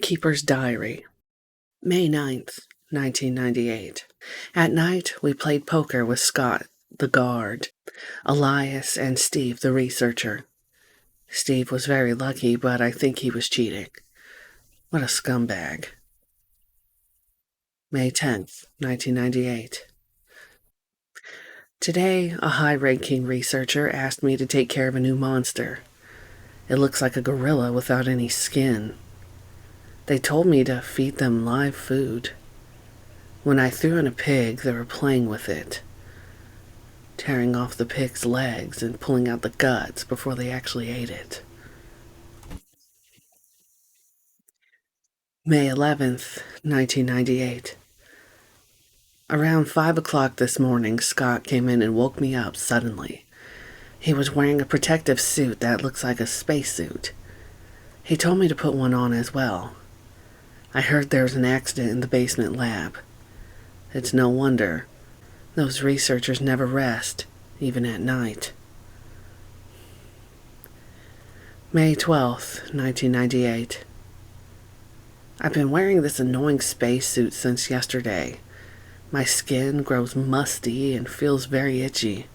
Keeper's Diary, May 9th, 1998. At night, we played poker with Scott, the guard, Elias, and Steve, the researcher. Steve was very lucky, but I think he was cheating. What a scumbag. May 10th, 1998. Today, a high-ranking researcher asked me to take care of a new monster. It looks like a gorilla without any skin. They told me to feed them live food. When I threw in a pig, they were playing with it, tearing off the pig's legs and pulling out the guts before they actually ate it. May 11th, 1998. Around 5 o'clock this morning, Scott came in and woke me up suddenly. He was wearing a protective suit that looks like a spacesuit. He told me to put one on as well. I heard there was an accident in the basement lab. It's no wonder. Those researchers never rest, even at night. May 12th, 1998. I've been wearing this annoying spacesuit since yesterday. My skin grows musty and feels very itchy.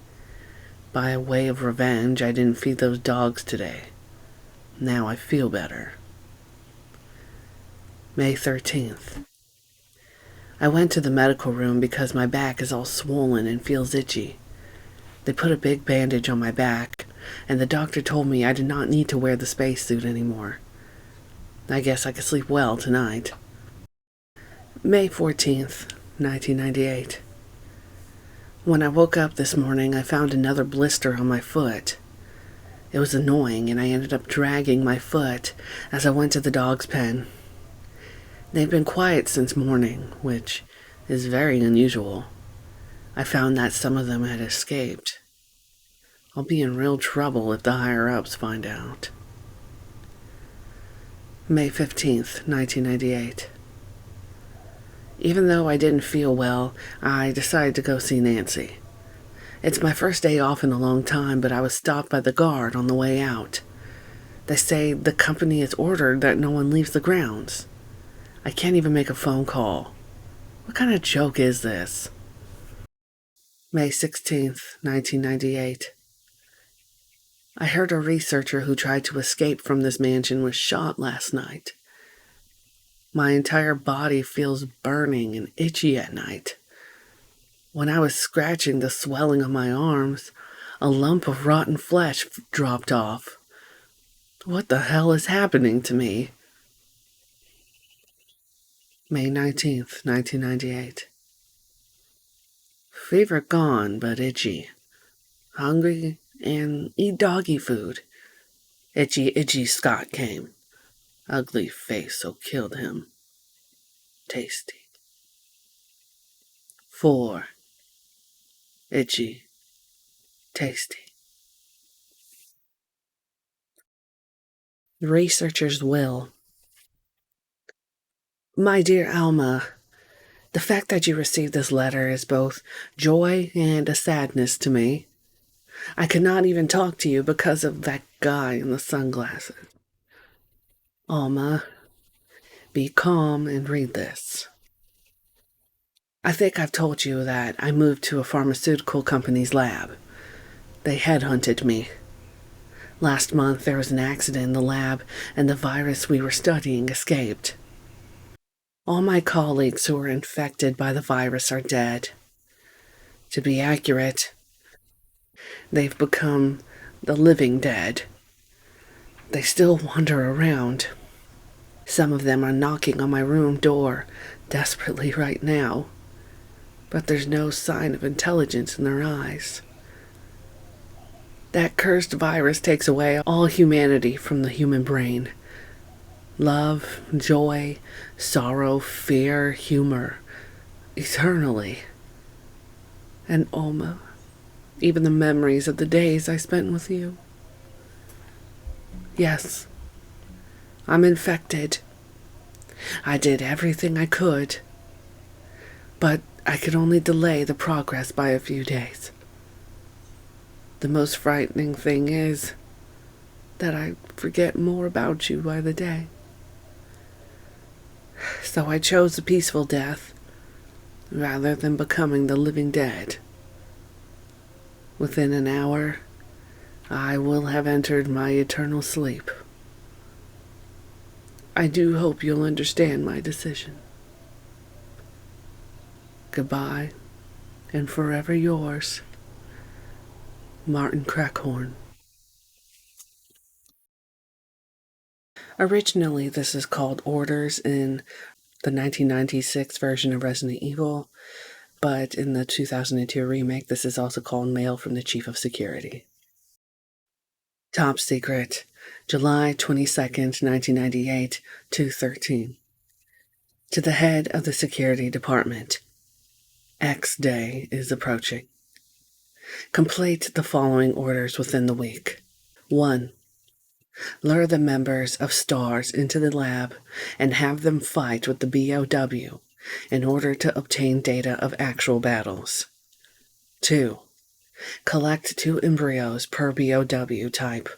By way of revenge, I didn't feed those dogs today. Now I feel better. May 13th. I went to the medical room because my back is all swollen and feels itchy. They put a big bandage on my back, and the doctor told me I did not need to wear the spacesuit anymore. I guess I could sleep well tonight. May 14th, 1998. When I woke up this morning, I found another blister on my foot. It was annoying, and I ended up dragging my foot as I went to the dog's pen. They've been quiet since morning, which is very unusual. I found that some of them had escaped. I'll be in real trouble if the higher-ups find out. May 15th, 1998. Even though I didn't feel well, I decided to go see Nancy. It's my first day off in a long time, but I was stopped by the guard on the way out. They say the company has ordered that no one leaves the grounds. I can't even make a phone call. What kind of joke is this? May 16th, 1998. I heard a researcher who tried to escape from this mansion was shot last night. My entire body feels burning and itchy at night. When I was scratching the swelling on my arms, a lump of rotten flesh dropped off. What the hell is happening to me? May 19th, 1998. Fever gone, but itchy. Hungry and eat doggy food. Itchy Scott came. Ugly face so killed him. Tasty. 4. Itchy. Tasty. The researcher's will. My dear Alma, the fact that you received this letter is both joy and a sadness to me. I could not even talk to you because of that guy in the sunglasses. Alma, be calm and read this. I think I've told you that I moved to a pharmaceutical company's lab. They headhunted me. Last month there was an accident in the lab and the virus we were studying escaped. All my colleagues who were infected by the virus are dead. To be accurate, they've become the living dead. They still wander around. Some of them are knocking on my room door desperately right now, but there's no sign of intelligence in their eyes. That cursed virus takes away all humanity from the human brain. Love, joy, sorrow, fear, humor, eternally. And Alma, even the memories of the days I spent with you. Yes, I'm infected. I did everything I could, but I could only delay the progress by a few days. The most frightening thing is that I forget more about you by the day. So I chose a peaceful death rather than becoming the living dead. Within an hour, I will have entered my eternal sleep. I do hope you'll understand my decision. Goodbye, and forever yours, Martin Crackhorn. Originally, this is called Orders in the 1996 version of Resident Evil, but in the 2002 remake, this is also called Mail from the Chief of Security. Top Secret, July 22nd, 1998, 2:13. To the head of the Security Department. X Day is approaching. Complete the following orders within the week. 1. Lure the members of STARS into the lab and have them fight with the BOW in order to obtain data of actual battles. 2. Collect 2 embryos per BOW type,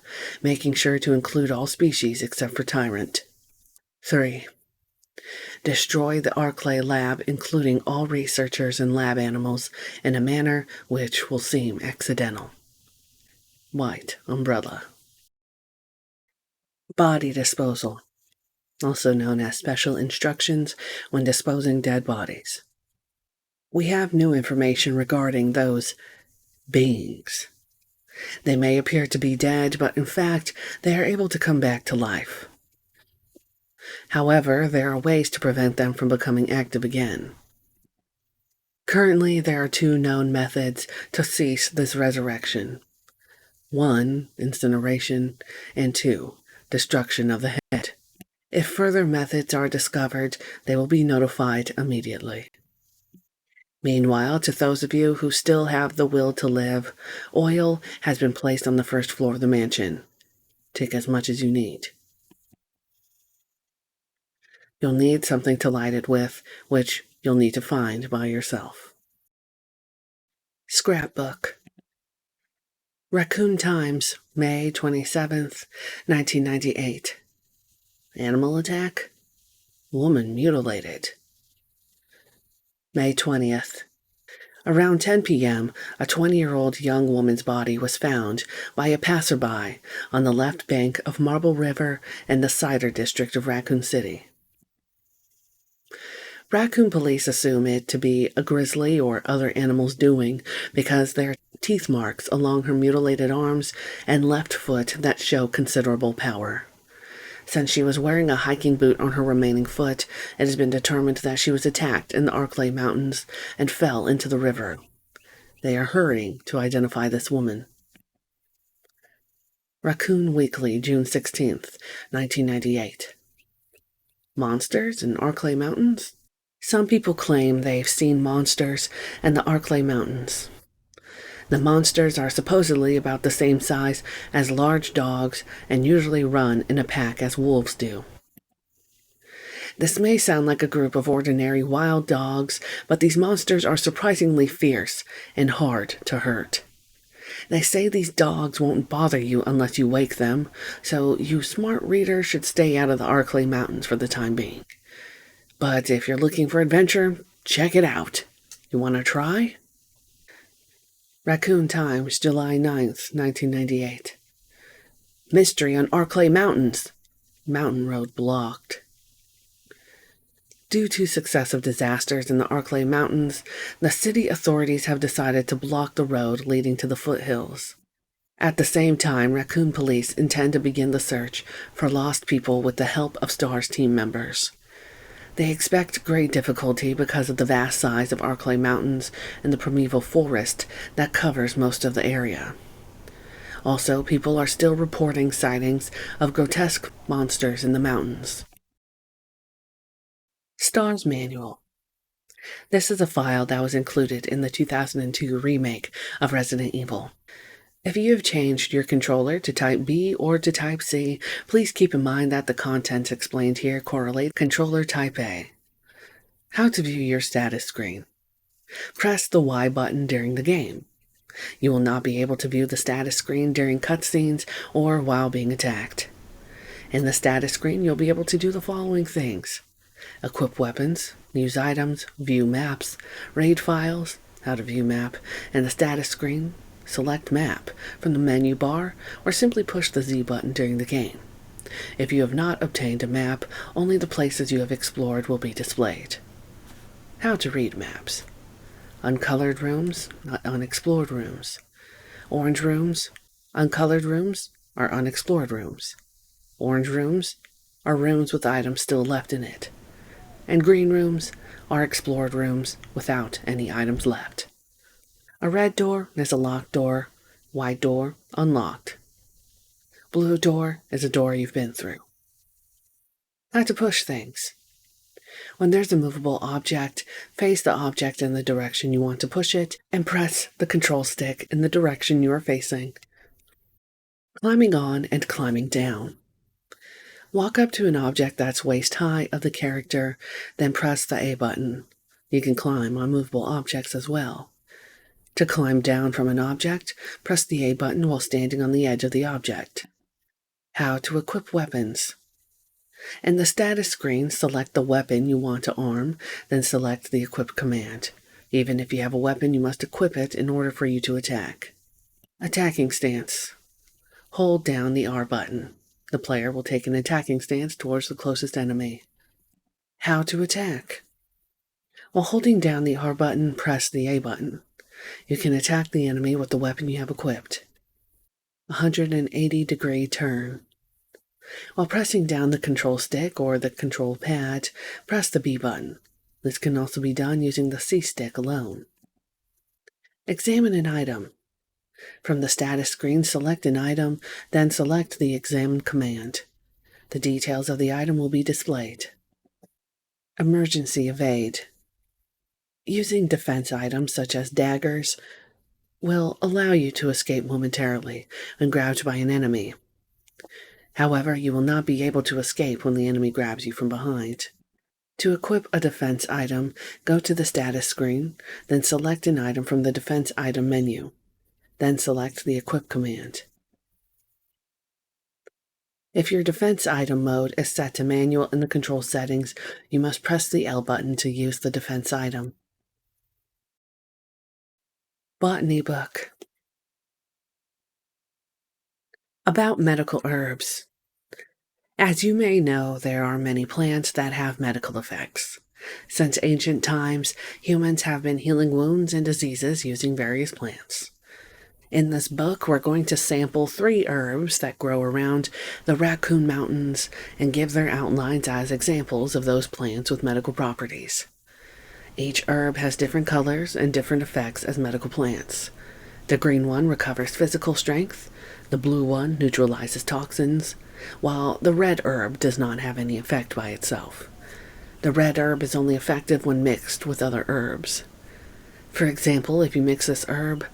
making sure to include all species except for Tyrant. 3. Destroy the Arclay lab, including all researchers and lab animals, in a manner which will seem accidental. White Umbrella. Body disposal, also known as special instructions when disposing dead bodies. We have new information regarding those beings. They may appear to be dead, but in fact, they are able to come back to life. However, there are ways to prevent them from becoming active again. Currently, there are 2 known methods to cease this resurrection. 1, incineration, and 2, destruction of the head. If further methods are discovered, they will be notified immediately. Meanwhile, to those of you who still have the will to live, oil has been placed on the first floor of the mansion. Take as much as you need. You'll need something to light it with, which you'll need to find by yourself. Scrapbook. Raccoon Times, May 27th, 1998. Animal attack? Woman mutilated. May 20th. Around 10 p.m., a 20-year-old young woman's body was found by a passerby on the left bank of Marble River in the Cider District of Raccoon City. Raccoon police assume it to be a grizzly or other animal's doing because there are teeth marks along her mutilated arms and left foot that show considerable power. Since she was wearing a hiking boot on her remaining foot, it has been determined that she was attacked in the Arclay Mountains and fell into the river. They are hurrying to identify this woman. Raccoon Weekly, June 16th, 1998. Monsters in Arclay Mountains? Some people claim they've seen monsters in the Arclay Mountains. The monsters are supposedly about the same size as large dogs and usually run in a pack as wolves do. This may sound like a group of ordinary wild dogs, but these monsters are surprisingly fierce and hard to hurt. They say these dogs won't bother you unless you wake them, so you smart readers should stay out of the Arclay Mountains for the time being. But if you're looking for adventure, check it out. You want to try? Raccoon Times, July 9th, 1998. Mystery on Arclay Mountains. Mountain road blocked. Due to successive disasters in the Arclay Mountains, the city authorities have decided to block the road leading to the foothills. At the same time, Raccoon Police intend to begin the search for lost people with the help of STARS team members. They expect great difficulty because of the vast size of Arclay Mountains and the primeval forest that covers most of the area. Also, people are still reporting sightings of grotesque monsters in the mountains. STARS Manual. This is a file that was included in the 2002 remake of Resident Evil. If you have changed your controller to Type B or to Type C, please keep in mind that the contents explained here correlate controller Type A. How to view your status screen. Press the Y button during the game. You will not be able to view the status screen during cutscenes or while being attacked. In the status screen, you'll be able to do the following things. Equip weapons, use items, view maps, raid files, how to view map, and the status screen. Select map from the menu bar or simply push the Z button during the game. If you have not obtained a map, only the places you have explored will be displayed. How to read maps. Uncolored rooms, not unexplored rooms. Orange rooms, uncolored rooms are unexplored rooms. Orange rooms are rooms with items still left in it. And green rooms are explored rooms without any items left. A red door is a locked door, white door, unlocked. Blue door is a door you've been through. How to push things. When there's a movable object, face the object in the direction you want to push it and press the control stick in the direction you are facing. Climbing on and climbing down. Walk up to an object that's waist high of the character, then press the A button. You can climb on movable objects as well. To climb down from an object, press the A button while standing on the edge of the object. How to equip weapons. In the status screen, select the weapon you want to arm, then select the equip command. Even if you have a weapon, you must equip it in order for you to attack. Attacking stance. Hold down the R button. The player will take an attacking stance towards the closest enemy. How to attack. While holding down the R button, press the A button. You can attack the enemy with the weapon you have equipped. 180-degree turn. While pressing down the control stick or the control pad, press the B button. This can also be done using the C stick alone. Examine an item. From the status screen, select an item, then select the Examine command. The details of the item will be displayed. Emergency evade. Using defense items such as daggers will allow you to escape momentarily when grabbed by an enemy. However, you will not be able to escape when the enemy grabs you from behind. To equip a defense item, go to the status screen, then select an item from the defense item menu. Then select the equip command. If your defense item mode is set to manual in the control settings, you must press the L button to use the defense item. Botany book. About medical herbs. As you may know, there are many plants that have medical effects. Since ancient times, humans have been healing wounds and diseases using various plants. In this book, we're going to sample 3 herbs that grow around the Raccoon Mountains and give their outlines as examples of those plants with medical properties. Each herb has different colors and different effects as medical plants. The green one recovers physical strength, the blue one neutralizes toxins, while the red herb does not have any effect by itself. The red herb is only effective when mixed with other herbs. For example, if you mix this herb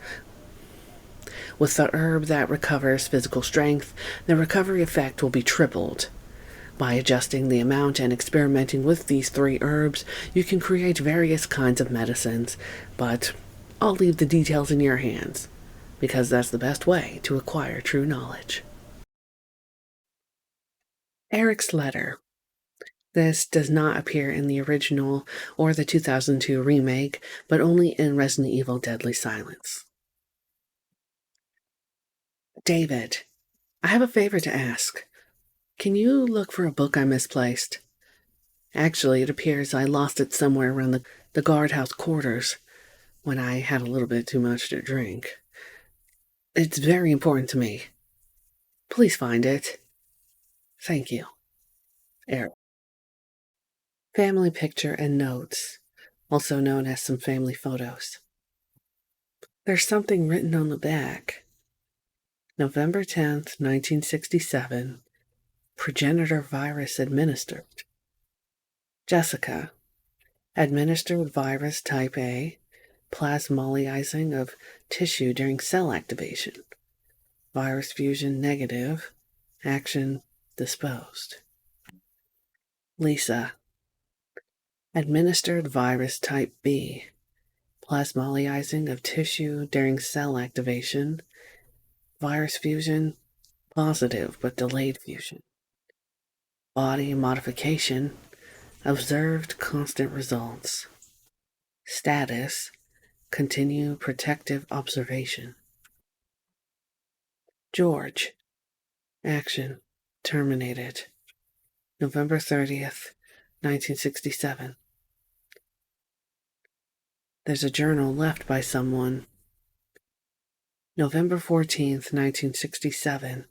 with the herb that recovers physical strength, the recovery effect will be tripled. By adjusting the amount and experimenting with these 3 herbs, you can create various kinds of medicines, but I'll leave the details in your hands, because that's the best way to acquire true knowledge. Eric's Letter. This does not appear in the original or the 2002 remake, but only in Resident Evil Deadly Silence. David, I have a favor to ask. Can you look for a book I misplaced? Actually, it appears I lost it somewhere around the guardhouse quarters when I had a little bit too much to drink. It's very important to me. Please find it. Thank you. Eric. Family picture and notes, also known as some family photos. There's something written on the back. November 10th, 1967. Progenitor virus administered. Jessica. Administered virus type A. Plasmolizing of tissue during cell activation. Virus fusion negative. Action disposed. Lisa. Administered virus type B. Plasmolizing of tissue during cell activation. Virus fusion positive but delayed fusion. Body modification Observed constant results. Status, continue protective observation. George, action, terminated. November 30th, 1967. There's a journal left by someone. November 14th, 1967.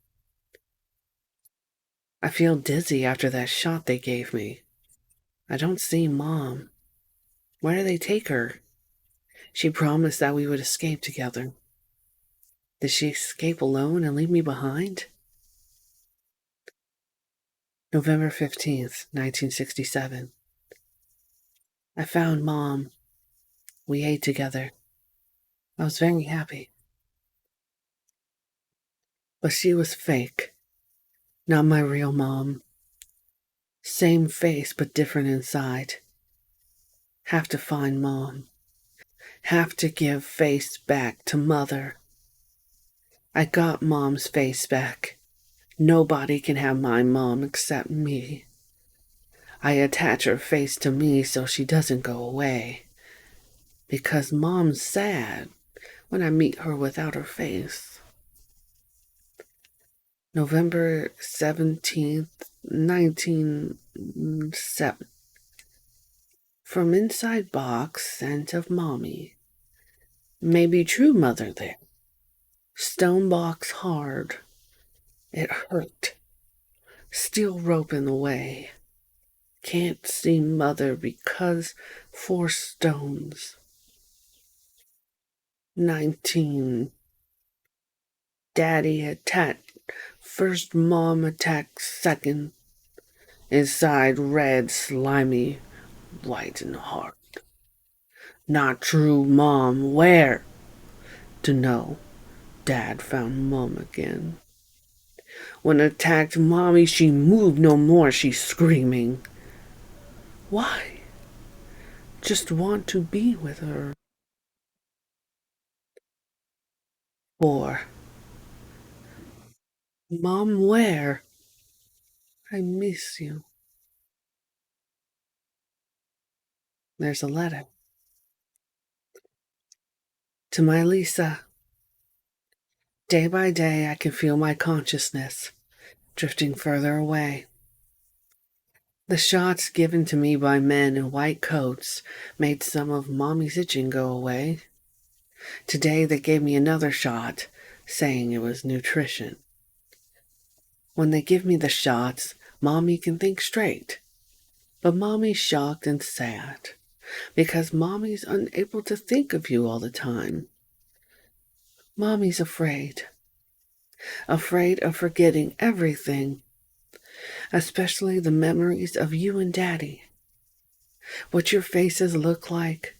I feel dizzy after that shot they gave me. I don't see Mom. Where do they take her? She promised that we would escape together. Did she escape alone and leave me behind? November 15th, 1967. I found Mom. We ate together. I was very happy. But she was fake. Not my real mom. Same face but different inside. Have to find Mom. Have to give face back to Mother. I got Mom's face back. Nobody can have my mom except me. I attach her face to me so she doesn't go away. Because Mom's sad when I meet her without her face. November 17th, 1907. From inside box, scent of Mommy. Maybe true mother there. Stone box hard. It hurt. Steel rope in the way. Can't see Mother because 4 stones. 19. Daddy attacked. First Mom attacked second. Inside red, slimy, white and hard. Not true Mom, where? To know. Dad found Mom again. When attacked Mommy, she moved no more, she's screaming. Why? Just want to be with her. 4. Mom, where? I miss you. There's a letter. To my Lisa. Day by day, I can feel my consciousness drifting further away. The shots given to me by men in white coats made some of Mommy's itching go away. Today they gave me another shot, saying it was nutrition. When they give me the shots, Mommy can think straight. But Mommy's shocked and sad, because Mommy's unable to think of you all the time. Mommy's afraid. Afraid of forgetting everything, especially the memories of you and Daddy. What your faces look like,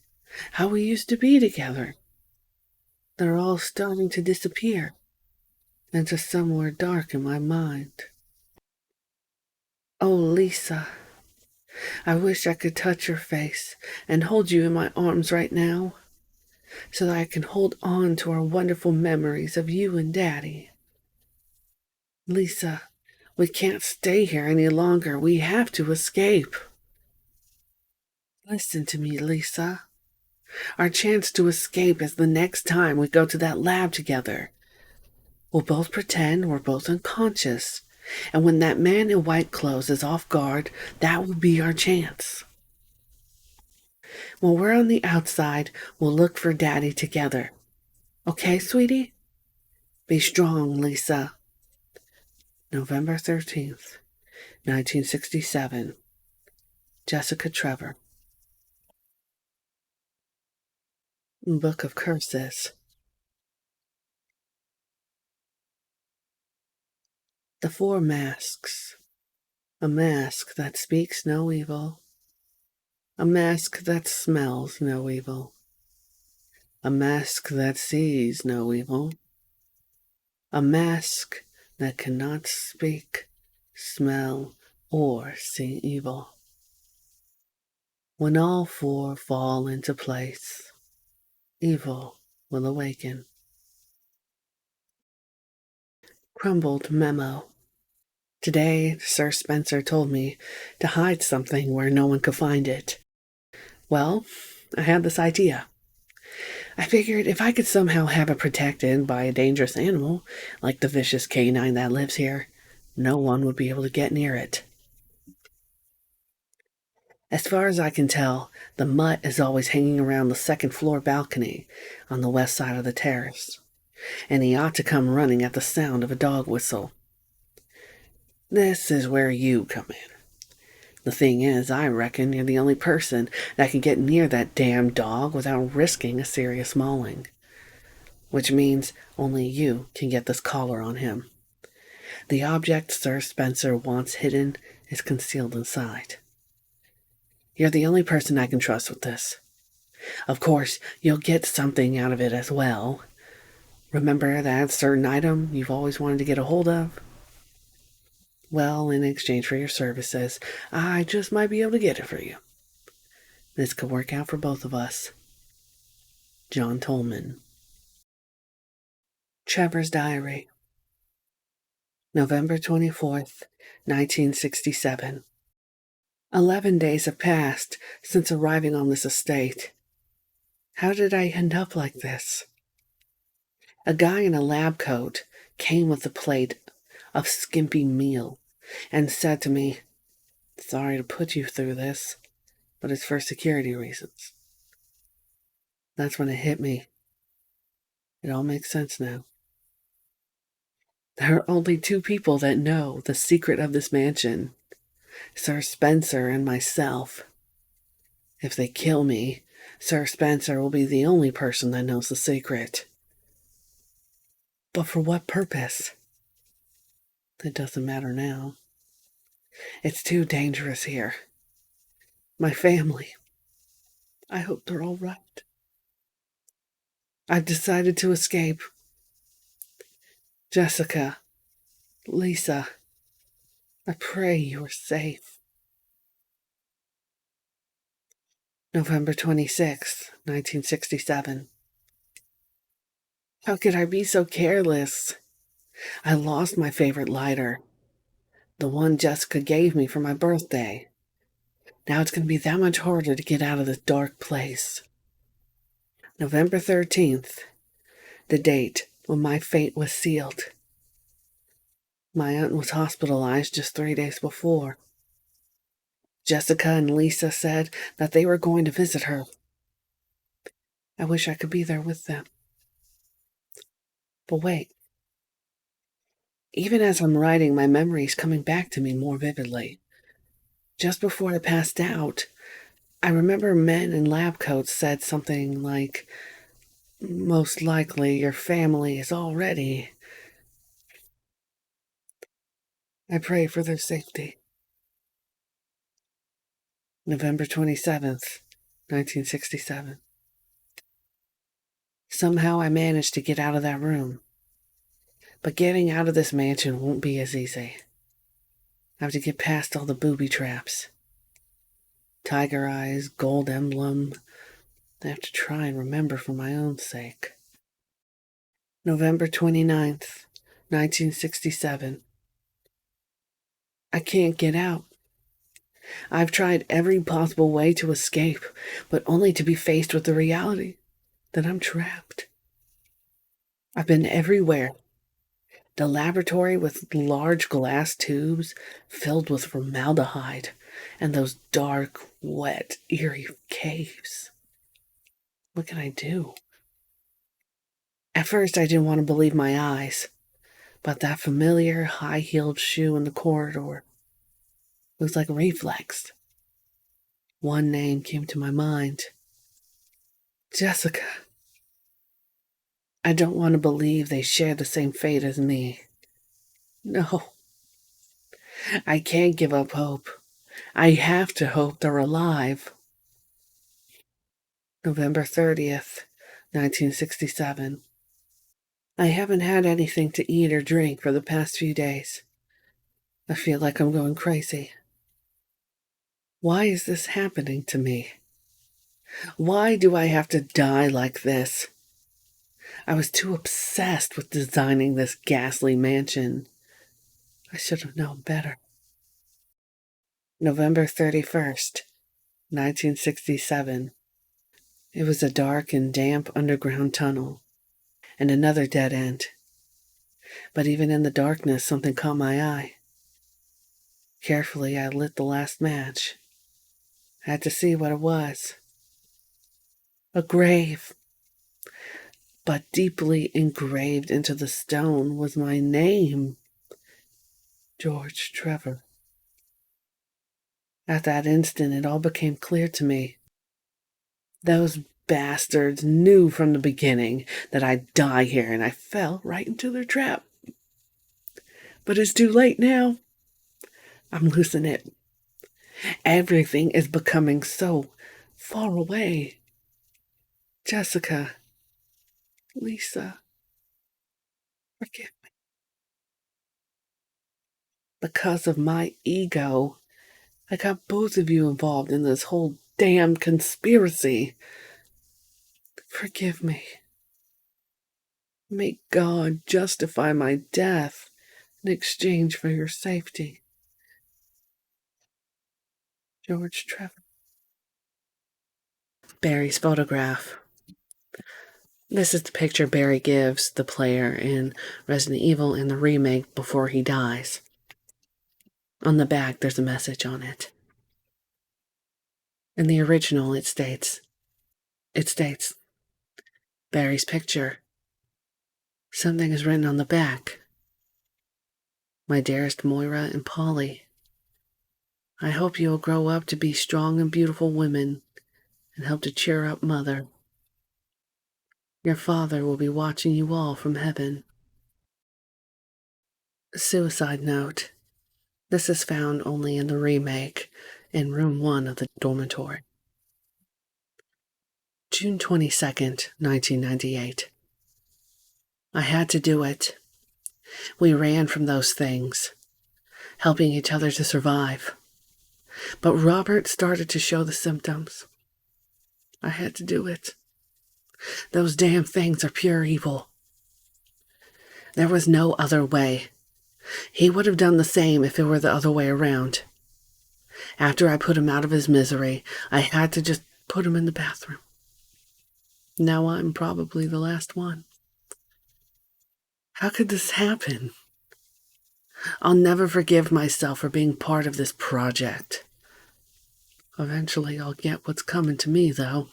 how we used to be together. They're all starting to disappear into somewhere dark in my mind. Oh, Lisa, I wish I could touch your face and hold you in my arms right now, so that I can hold on to our wonderful memories of you and Daddy. Lisa, we can't stay here any longer. We have to escape. Listen to me, Lisa. Our chance to escape is the next time we go to that lab together. We'll both pretend we're both unconscious, and when that man in white clothes is off guard, that will be our chance. When we're on the outside, we'll look for Daddy together. Okay, sweetie? Be strong, Lisa. November 13th, 1967. Jessica Trevor. Book of Curses. The 4 masks. A mask that speaks no evil. A mask that smells no evil. A mask that sees no evil. A mask that cannot speak, smell, or see evil. When all 4 fall into place, evil will awaken. Crumbled memo. Today, Sir Spencer told me to hide something where no one could find it. Well, I had this idea. I figured if I could somehow have it protected by a dangerous animal, like the vicious canine that lives here, no one would be able to get near it. As far as I can tell, the mutt is always hanging around the second floor balcony on the west side of the terrace, and he ought to come running at the sound of a dog whistle. This is where you come in. The thing is, I reckon you're the only person that can get near that damn dog without risking a serious mauling. Which means only you can get this collar on him. The object Sir Spencer wants hidden is concealed inside. You're the only person I can trust with this. Of course, you'll get something out of it as well. Remember that certain item you've always wanted to get a hold of? Well, in exchange for your services, I just might be able to get it for you. This could work out for both of us. John Tolman. Trevor's Diary. November 24th, 1967. 11 days have passed since arriving on this estate. How did I end up like this? A guy in a lab coat came with a plate of skimpy meal and said to me, "Sorry to put you through this, but it's for security reasons." That's when it hit me. It all makes sense now. There are only two people that know the secret of this mansion, Sir Spencer and myself. If they kill me, Sir Spencer will be the only person that knows the secret. But for what purpose? It doesn't matter now. It's too dangerous here. My family. I hope they're all right. I've decided to escape. Jessica, Lisa, I pray you are safe. November 26th, 1967. How could I be so careless? I lost my favorite lighter, the one Jessica gave me for my birthday. Now it's going to be that much harder to get out of this dark place. November 13th, the date when my fate was sealed. My aunt was hospitalized just 3 days before. Jessica and Lisa said that they were going to visit her. I wish I could be there with them. But wait. Even as I'm writing, my memory's coming back to me more vividly. Just before I passed out, I remember men in lab coats said something like, "Most likely your family is all ready." I pray for their safety. November 27th, 1967. Somehow I managed to get out of that room. But getting out of this mansion won't be as easy. I have to get past all the booby traps. Tiger eyes, gold emblem. I have to try and remember for my own sake. November 29th, 1967. I can't get out. I've tried every possible way to escape, but only to be faced with the reality that I'm trapped. I've been everywhere. The laboratory with large glass tubes filled with formaldehyde, and those dark, wet, eerie caves. What can I do? At first, I didn't want to believe my eyes, but that familiar high-heeled shoe in the corridor was like a reflex. One name came to my mind. Jessica. I don't want to believe they share the same fate as me. No. I can't give up hope. I have to hope they're alive. November 30th, 1967. I haven't had anything to eat or drink for the past few days. I feel like I'm going crazy. Why is this happening to me? Why do I have to die like this? I was too obsessed with designing this ghastly mansion. I should have known better. November 31st, 1967. It was a dark and damp underground tunnel, and another dead end. But even in the darkness, something caught my eye. Carefully, I lit the last match. I had to see what it was. A grave. But deeply engraved into the stone was my name, George Trevor. At that instant, it all became clear to me. Those bastards knew from the beginning that I'd die here, and I fell right into their trap. But it's too late now. I'm losing it. Everything is becoming so far away. Jessica, Lisa, forgive me. Because of my ego, I got both of you involved in this whole damn conspiracy. Forgive me. May God justify my death in exchange for your safety. George Trevor. Barry's photograph. This is the picture Barry gives the player in Resident Evil in the remake before he dies. On the back, there's a message on it. In the original, it states, Barry's picture. Something is written on the back. My dearest Moira and Polly, I hope you will grow up to be strong and beautiful women and help to cheer up Mother. Your father will be watching you all from heaven. Suicide note. This is found only in the remake, in room 1 of the dormitory. June 22nd, 1998. I had to do it. We ran from those things, helping each other to survive. But Robert started to show the symptoms. I had to do it. Those damn things are pure evil. There was no other way. He would have done the same if it were the other way around. After I put him out of his misery, I had to just put him in the bathroom. Now I'm probably the last one. How could this happen? I'll never forgive myself for being part of this project. Eventually I'll get what's coming to me, though.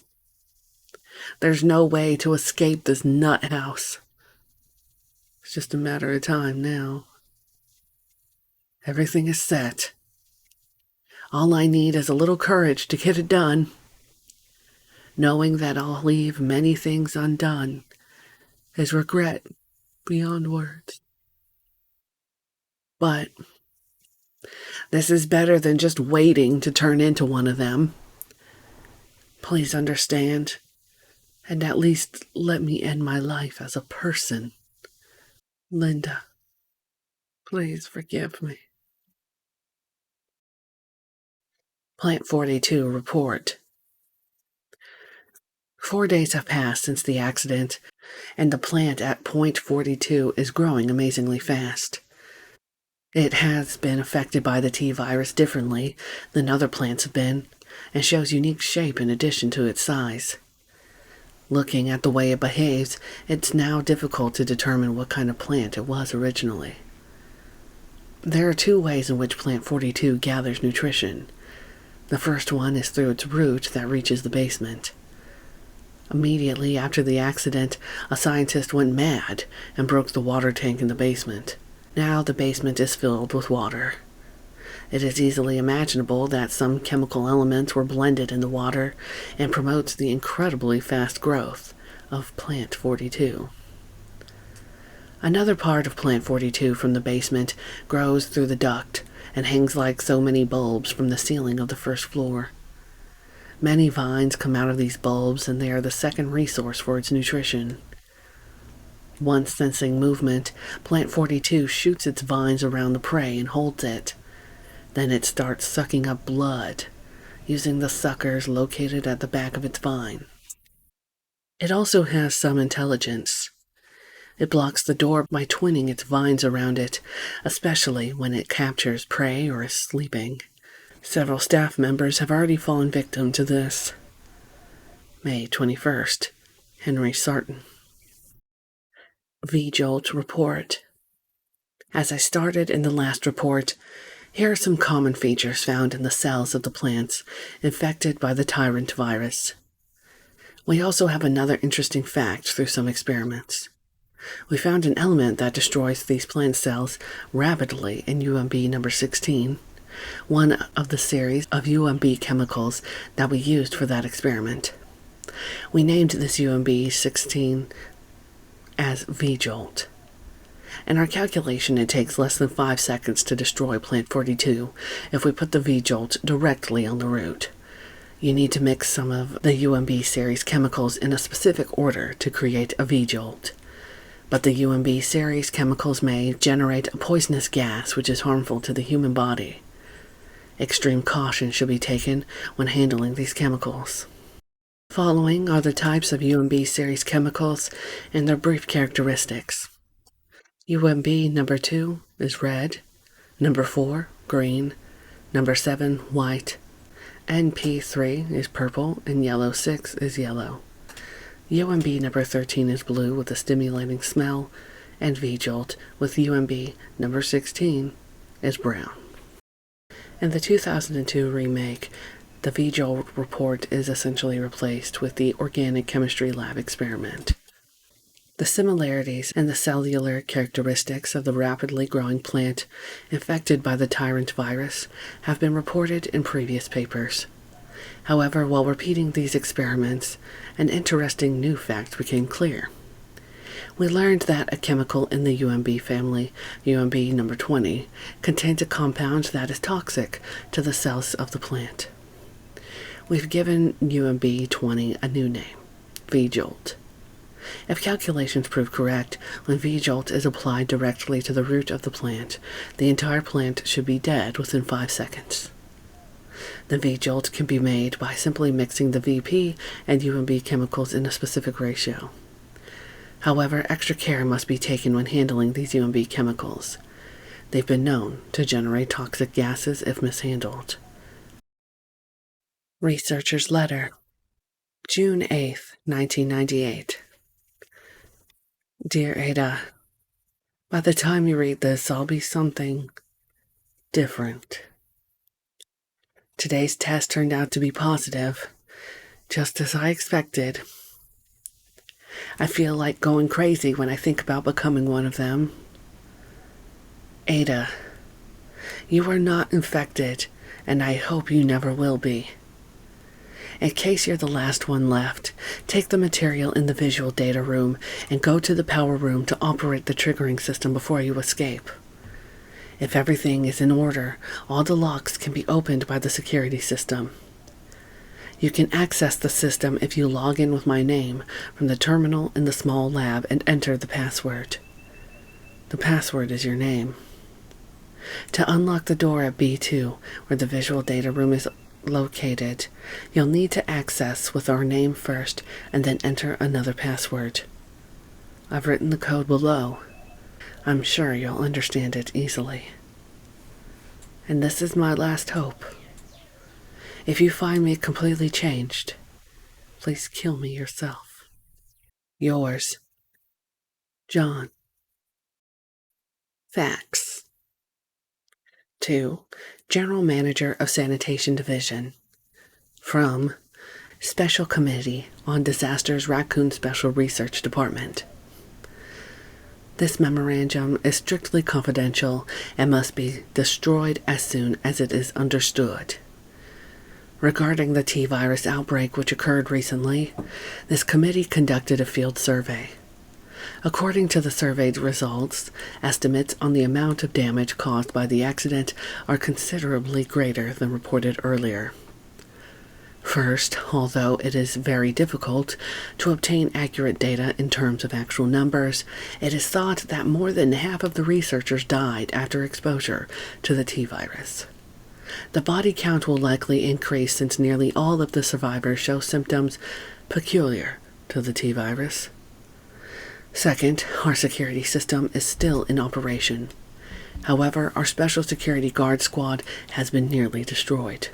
There's no way to escape this nut house. It's just a matter of time now. Everything is set. All I need is a little courage to get it done. Knowing that I'll leave many things undone is regret beyond words. But this is better than just waiting to turn into one of them. Please understand, and at least let me end my life as a person. Linda, please forgive me. Plant 42 report. 4 days have passed since the accident, and the plant at point 42 is growing amazingly fast. It has been affected by the T virus differently than other plants have been, and shows unique shape in addition to its size. Looking at the way it behaves, it's now difficult to determine what kind of plant it was originally. There are 2 ways in which plant 42 gathers nutrition. The first one is through its root that reaches the basement. Immediately after the accident, a scientist went mad and broke the water tank in the basement. Now the basement is filled with water. It is easily imaginable that some chemical elements were blended in the water and promotes the incredibly fast growth of plant 42. Another part of plant 42 from the basement grows through the duct and hangs like so many bulbs from the ceiling of the first floor. Many vines come out of these bulbs, and they are the second resource for its nutrition. Once sensing movement, plant 42 shoots its vines around the prey and holds it. Then it starts sucking up blood, using the suckers located at the back of its vine. It also has some intelligence. It blocks the door by twining its vines around it, especially when it captures prey or is sleeping. Several staff members have already fallen victim to this. May 21st, Henry Sarton. V-Jolt Report. As I started in the last report, here are some common features found in the cells of the plants infected by the tyrant virus. We also have another interesting fact through some experiments. We found an element that destroys these plant cells rapidly in UMB number 16, one of the series of UMB chemicals that we used for that experiment. We named this UMB 16 as V-Jolt. In our calculation, it takes less than 5 seconds to destroy plant 42 if we put the V-Jolt directly on the root. You need to mix some of the UMB series chemicals in a specific order to create a V-Jolt. But the UMB series chemicals may generate a poisonous gas which is harmful to the human body. Extreme caution should be taken when handling these chemicals. Following are the types of UMB series chemicals and their brief characteristics. UMB number 2 is red, number 4 green, number 7 white, NP3 is purple, and yellow 6 is yellow. UMB number 13 is blue with a stimulating smell, and V-Jolt with UMB number 16 is brown. In the 2002 remake, the V-Jolt report is essentially replaced with the organic chemistry lab experiment. The similarities and the cellular characteristics of the rapidly growing plant infected by the tyrant virus have been reported in previous papers. However, while repeating these experiments, an interesting new fact became clear. We learned that a chemical in the UMB family, UMB number 20, contains a compound that is toxic to the cells of the plant. We've given UMB 20 a new name, V-Jolt. If calculations prove correct, when V-Jolt is applied directly to the root of the plant, the entire plant should be dead within 5 seconds. The V-Jolt can be made by simply mixing the VP and UMB chemicals in a specific ratio. However, extra care must be taken when handling these UMB chemicals. They've been known to generate toxic gases if mishandled. Researcher's Letter, June 8th, 1998. Dear Ada, by the time you read this, I'll be something different. Today's test turned out to be positive, just as I expected. I feel like going crazy when I think about becoming one of them. Ada, you are not infected, and I hope you never will be. In case you're the last one left, take the material in the visual data room and go to the power room to operate the triggering system before you escape. If everything is in order, all the locks can be opened by the security system. You can access the system if you log in with my name from the terminal in the small lab and enter the password. The password is your name. To unlock the door at B2, where the visual data room is located, you'll need to access with our name first and then enter another password. I've written the code below. I'm sure you'll understand it easily. And this is my last hope. If you find me completely changed, please kill me yourself. Yours, John. Fax. To General Manager of Sanitation Division. From Special Committee on Disasters Raccoon Special Research Department. This memorandum is strictly confidential and must be destroyed as soon as it is understood. Regarding the T-virus outbreak which occurred recently, this committee conducted a field survey. According to the survey's results, estimates on the amount of damage caused by the accident are considerably greater than reported earlier. First, although it is very difficult to obtain accurate data in terms of actual numbers, it is thought that more than half of the researchers died after exposure to the T-virus. The body count will likely increase since nearly all of the survivors show symptoms peculiar to the T-virus. Second, our security system is still in operation. However, our special security guard squad has been nearly destroyed.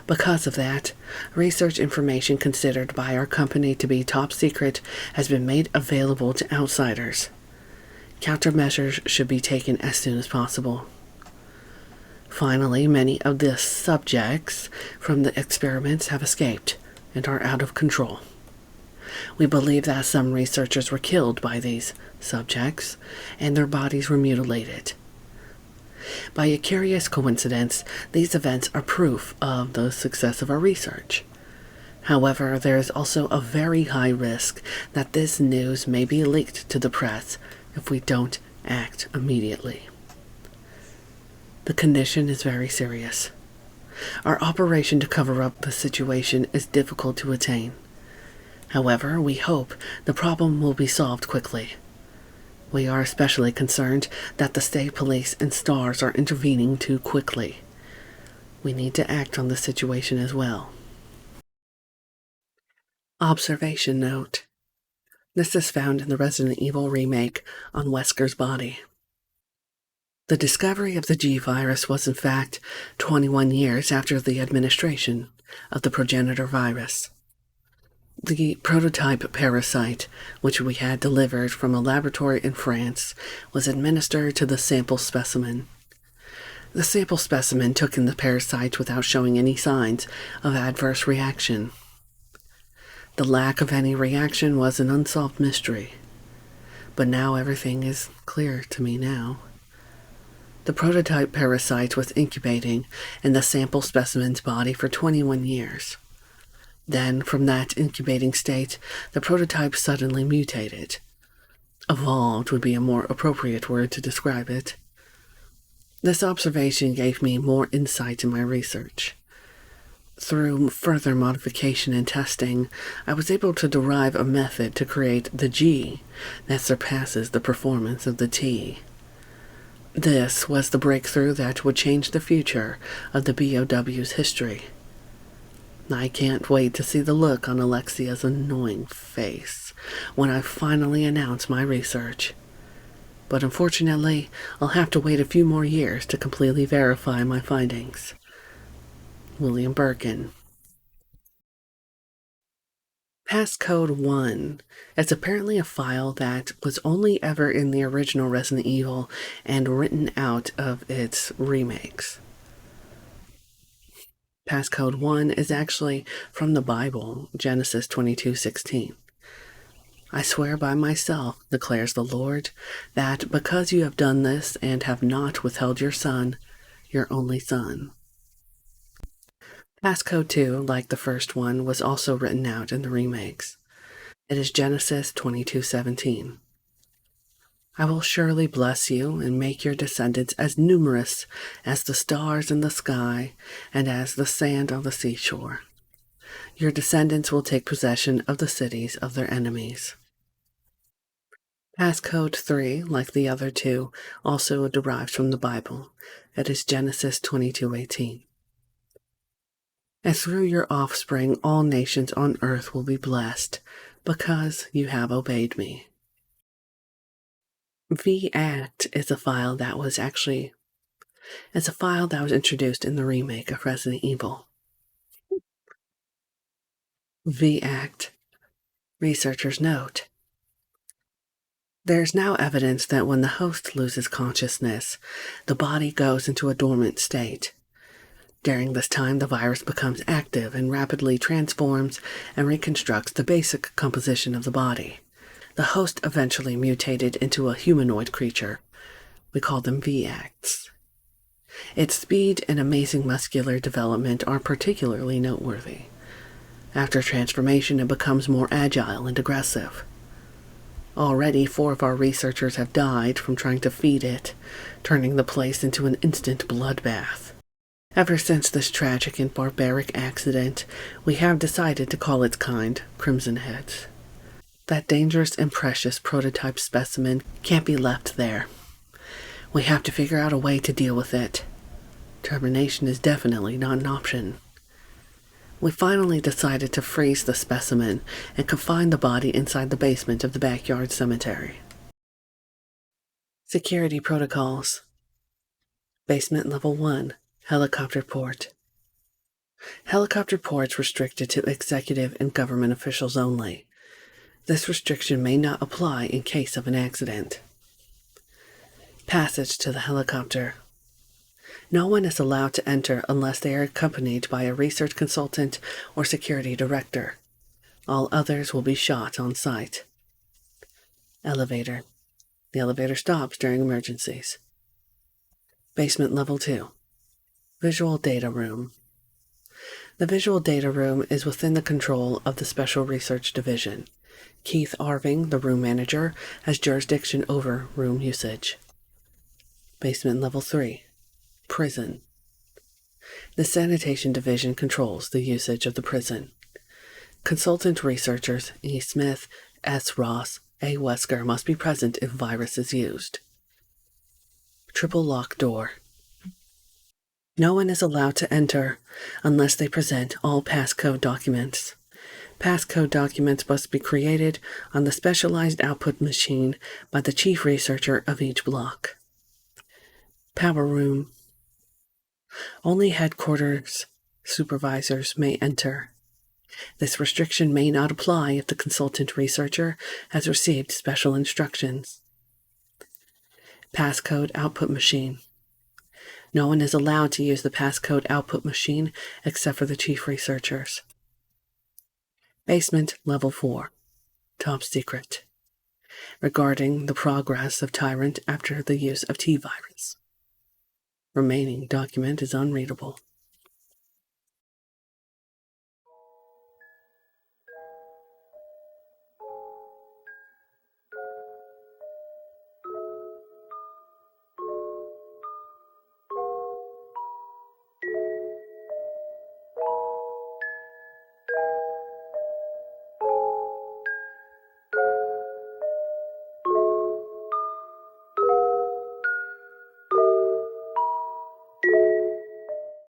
Because of that, research information considered by our company to be top secret has been made available to outsiders. Countermeasures should be taken as soon as possible. Finally, many of the subjects from the experiments have escaped and are out of control. We believe that some researchers were killed by these subjects and their bodies were mutilated. By a curious coincidence, these events are proof of the success of our research. However, there is also a very high risk that this news may be leaked to the press if we don't act immediately. The condition is very serious. Our operation to cover up the situation is difficult to attain. However, we hope the problem will be solved quickly. We are especially concerned that the state police and STARS are intervening too quickly. We need to act on the situation as well. Observation note. This is found in the Resident Evil remake on Wesker's body. The discovery of the G virus was in fact 21 years after the administration of the progenitor virus. The prototype parasite, which we had delivered from a laboratory in France, was administered to the sample specimen. The sample specimen took in the parasite without showing any signs of adverse reaction. The lack of any reaction was an unsolved mystery. But now everything is clear to me now. The prototype parasite was incubating in the sample specimen's body for 21 years. Then, from that incubating state, the prototype suddenly mutated. Evolved would be a more appropriate word to describe it. This observation gave me more insight in my research. Through further modification and testing, I was able to derive a method to create the G that surpasses the performance of the T. This was the breakthrough that would change the future of the BOW's history. I can't wait to see the look on Alexia's annoying face when I finally announce my research. But unfortunately, I'll have to wait a few more years to completely verify my findings. William Birkin. Passcode 1 is apparently a file that was only ever in the original Resident Evil and written out of its remakes. Passcode 1 is actually from the Bible, Genesis 22:16. I swear by myself, declares the Lord, that because you have done this and have not withheld your son, your only son. Passcode 2, like the first one, was also written out in the remakes. It is Genesis 22:17. I will surely bless you and make your descendants as numerous as the stars in the sky and as the sand on the seashore. Your descendants will take possession of the cities of their enemies. Passcode 3, like the other two, also derives from the Bible. It is Genesis 22:18. And through your offspring all nations on earth will be blessed, because you have obeyed me. VACT is a file that was introduced in the remake of Resident Evil. VACT. Researchers note. There's now evidence that when the host loses consciousness, the body goes into a dormant state. During this time, the virus becomes active and rapidly transforms and reconstructs the basic composition of the body. The host eventually mutated into a humanoid creature. We call them VACTs. Its speed and amazing muscular development are particularly noteworthy. After transformation, it becomes more agile and aggressive. Already, 4 of our researchers have died from trying to feed it, turning the place into an instant bloodbath. Ever since this tragic and barbaric accident, we have decided to call its kind Crimson Heads. That dangerous and precious prototype specimen can't be left there. We have to figure out a way to deal with it. Termination is definitely not an option. We finally decided to freeze the specimen and confine the body inside the basement of the backyard cemetery. Security protocols. Basement Level 1, Helicopter Port. Helicopter ports restricted to executive and government officials only. This restriction may not apply in case of an accident. Passage to the helicopter. No one is allowed to enter unless they are accompanied by a research consultant or security director. All others will be shot on sight. Elevator. The elevator stops during emergencies. Basement Level 2. Visual Data Room. The Visual Data Room is within the control of the Special Research Division. Keith Arving, the room manager, has jurisdiction over room usage. Basement Level 3. Prison. The Sanitation Division controls the usage of the prison. Consultant researchers E. Smith, S. Ross, A. Wesker must be present if virus is used. Triple lock door. No one is allowed to enter unless they present all passcode documents. Passcode documents must be created on the specialized output machine by the chief researcher of each block. Power room. Only headquarters supervisors may enter. This restriction may not apply if the consultant researcher has received special instructions. Passcode output machine. No one is allowed to use the passcode output machine except for the chief researchers. Basement Level 4. Top Secret. Regarding the progress of Tyrant after the use of T-virus. Remaining document is unreadable.